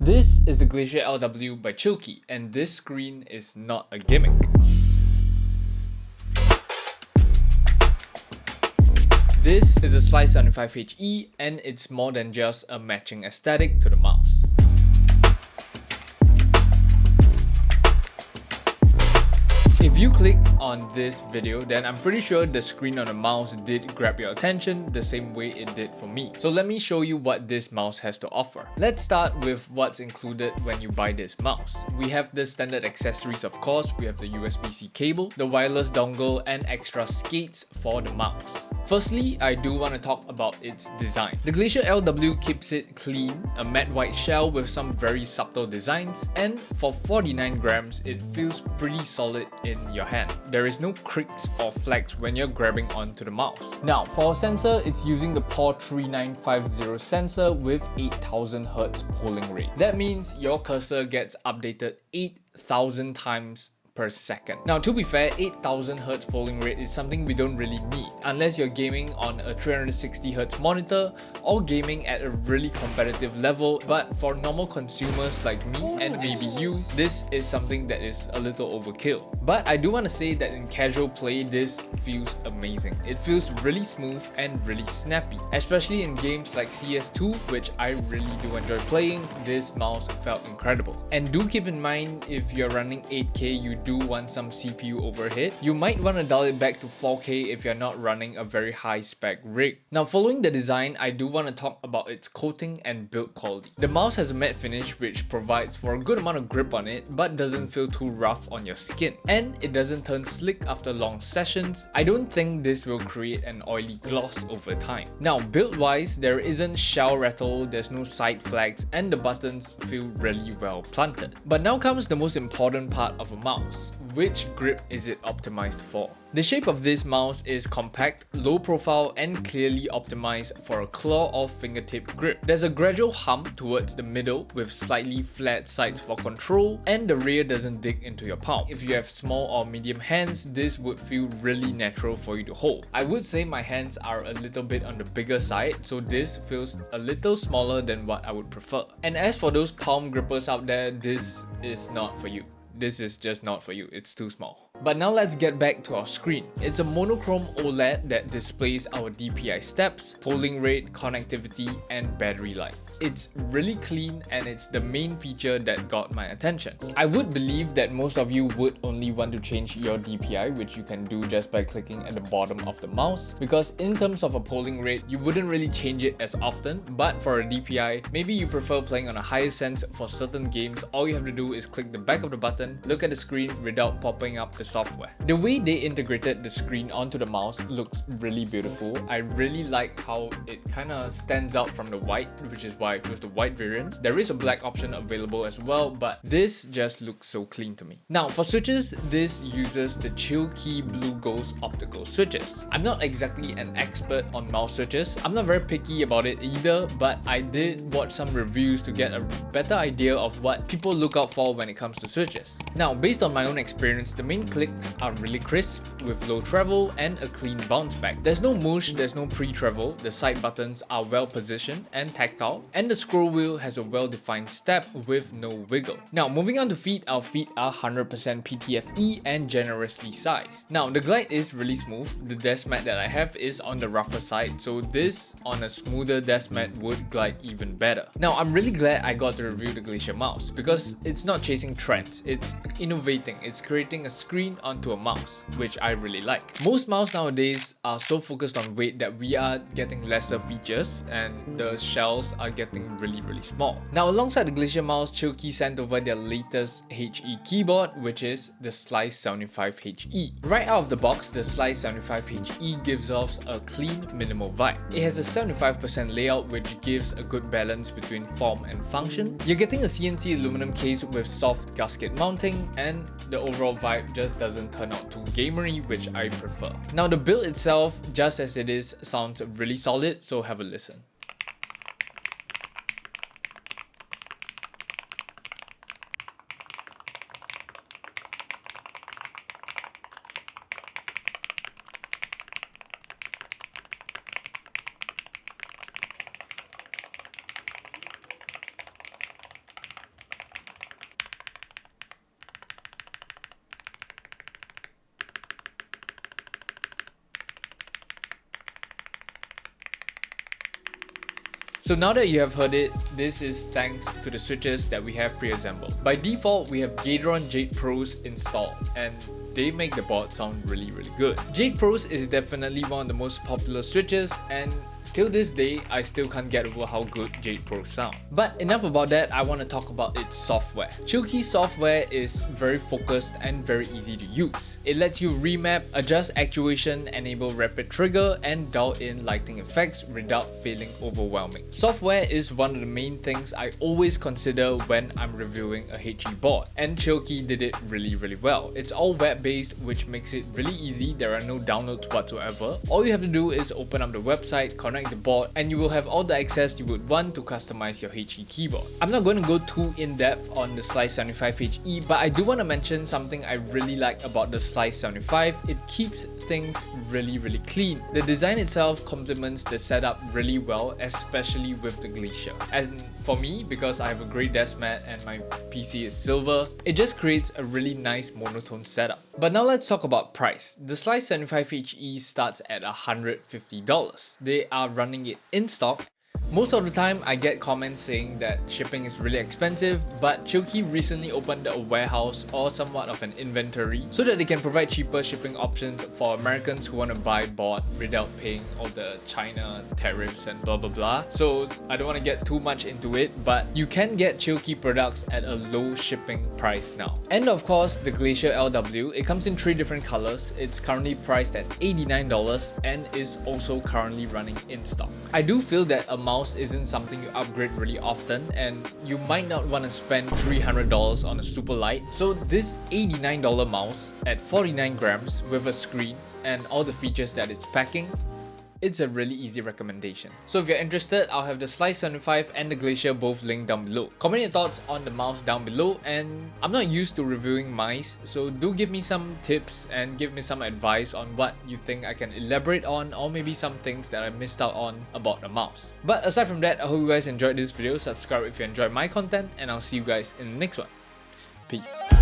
This is the Glacier LW by Chilkey, and this screen is not a gimmick. This is the Slice 75HE, and it's more than just a matching aesthetic to the mouse. If you click on this video, then I'm pretty sure the screen on the mouse did grab your attention the same way it did for me. So let me show you what this mouse has to offer. Let's start with what's included when you buy this mouse. We have the standard accessories, of course. We have the USB-C cable, the wireless dongle, and extra skates for the mouse. Firstly, I do want to talk about its design. The Glacier LW keeps it clean, a matte white shell with some very subtle designs, and for 49 grams, it feels pretty solid in your hand. There is no creaks or flags when you're grabbing onto the mouse. Now, for a sensor, it's using the PAW 3950 sensor with 8000 Hz polling rate. That means your cursor gets updated 8000 times per second. Now, to be fair, 8000 Hz polling rate is something we don't really need unless you're gaming on a 360 Hz monitor or gaming at a really competitive level. But for normal consumers like me and maybe you, this is something that is a little overkill. But I do want to say that in casual play, this feels amazing. It feels really smooth and really snappy, especially in games like CS2, which I really do enjoy playing. This mouse felt incredible. And do keep in mind, if you're running 8K, you do want some CPU overhead. You might want to dial it back to 4K if you're not running a very high spec rig. Now, following the design, I do want to talk about its coating and build quality. The mouse has a matte finish which provides for a good amount of grip on it but doesn't feel too rough on your skin. And it doesn't turn slick after long sessions. I don't think this will create an oily gloss over time. Now, build wise, there isn't shell rattle, there's no side flags, and the buttons feel really well planted. But now comes the most important part of a mouse. Which grip is it optimized for? The shape of this mouse is compact, low profile, and clearly optimized for a claw or fingertip grip. There's a gradual hump towards the middle with slightly flat sides for control, and the rear doesn't dig into your palm. If you have small or medium hands, this would feel really natural for you to hold. I would say my hands are a little bit on the bigger side, so this feels a little smaller than what I would prefer. And as for those palm grippers out there, this is not for you. This is just not for you, it's too small. But now let's get back to our screen. It's a monochrome OLED that displays our DPI steps, polling rate, connectivity, and battery life. It's really clean and it's the main feature that got my attention. I would believe that most of you would only want to change your DPI, which you can do just by clicking at the bottom of the mouse, because in terms of a polling rate, you wouldn't really change it as often. But for a DPI, maybe you prefer playing on a higher sense for certain games. All you have to do is click the back of the button, look at the screen without popping up the software. The way they integrated the screen onto the mouse looks really beautiful. I really like how it kind of stands out from the white, which is why I chose the white variant. There is a black option available as well, but this just looks so clean to me. Now, for switches, this uses the Chilkey Blue Ghost optical switches. I'm not exactly an expert on mouse switches. I'm not very picky about it either, but I did watch some reviews to get a better idea of what people look out for when it comes to switches. Now, based on my own experience, the main clicks are really crisp with low travel and a clean bounce back. There's no mush, there's no pre-travel, the side buttons are well positioned and tactile, and the scroll wheel has a well-defined step with no wiggle. Now, moving on to feet, our feet are 100% PTFE and generously sized. Now, the glide is really smooth. The desk mat that I have is on the rougher side, so this on a smoother desk mat would glide even better. Now, I'm really glad I got to review the Glacier mouse because it's not chasing trends, it's innovating, it's creating a screen onto a mouse, which I really like. Most mouse nowadays are so focused on weight that we are getting lesser features and the shells are getting really small. Now, alongside the Glacier mouse, Chilkey sent over their latest HE keyboard, which is the Slice 75HE. Right out of the box, the Slice 75HE gives off a clean, minimal vibe. It has a 75% layout, which gives a good balance between form and function. You're getting a CNC aluminum case with soft gasket mounting, and the overall vibe just doesn't turn out too gamery, which I prefer. Now, the build itself, just as it is, sounds really solid, so have a listen. So now that you have heard it, this is thanks to the switches that we have pre-assembled. By default, we have Gateron Jade Pros installed, and they make the board sound really good. Jade Pros is definitely one of the most popular switches, and till this day, I still can't get over how good Jade Pros sound. But enough about that, I want to talk about its software. Chillkey software is very focused and very easy to use. It lets you remap, adjust actuation, enable rapid trigger, and dial in lighting effects without feeling overwhelming. Software is one of the main things I always consider when I'm reviewing a HE board, and Chillkey did it really well. It's all web-based, which makes it really easy. There are no downloads whatsoever. All you have to do is open up the website, connect the board, and you will have all the access you would want to customize your HE keyboard. I'm not going to go too in-depth on the Slice 75HE, but I do want to mention something I really like about the Slice 75. It keeps things really clean. The design itself complements the setup really well, especially with the Glacier. And for me, because I have a grey desk mat and my PC is silver, it just creates a really nice monotone setup. But now let's talk about price. The Slice 75HE starts at $150. They are running it in stock. Most of the time, I get comments saying that shipping is really expensive, but Chillkey recently opened a warehouse or somewhat of an inventory so that they can provide cheaper shipping options for Americans who want to buy board without paying all the China tariffs and blah. So I don't want to get too much into it, but you can get Chillkey products at a low shipping price now. And of course, the Glacier LW, it comes in 3 different colors. It's currently priced at $89 and is also currently running in stock. I do feel that a mouse isn't something you upgrade really often, and you might not want to spend $300 on a Superlight. So this $89 mouse at 49 grams with a screen and all the features that it's packing, it's a really easy recommendation. So if you're interested, I'll have the Slice 75 and the Glacier both linked down below. Comment your thoughts on the mouse down below, and I'm not used to reviewing mice, so do give me some tips and give me some advice on what you think I can elaborate on, or maybe some things that I missed out on about the mouse. But aside from that, I hope you guys enjoyed this video. Subscribe if you enjoyed my content, and I'll see you guys in the next one. Peace.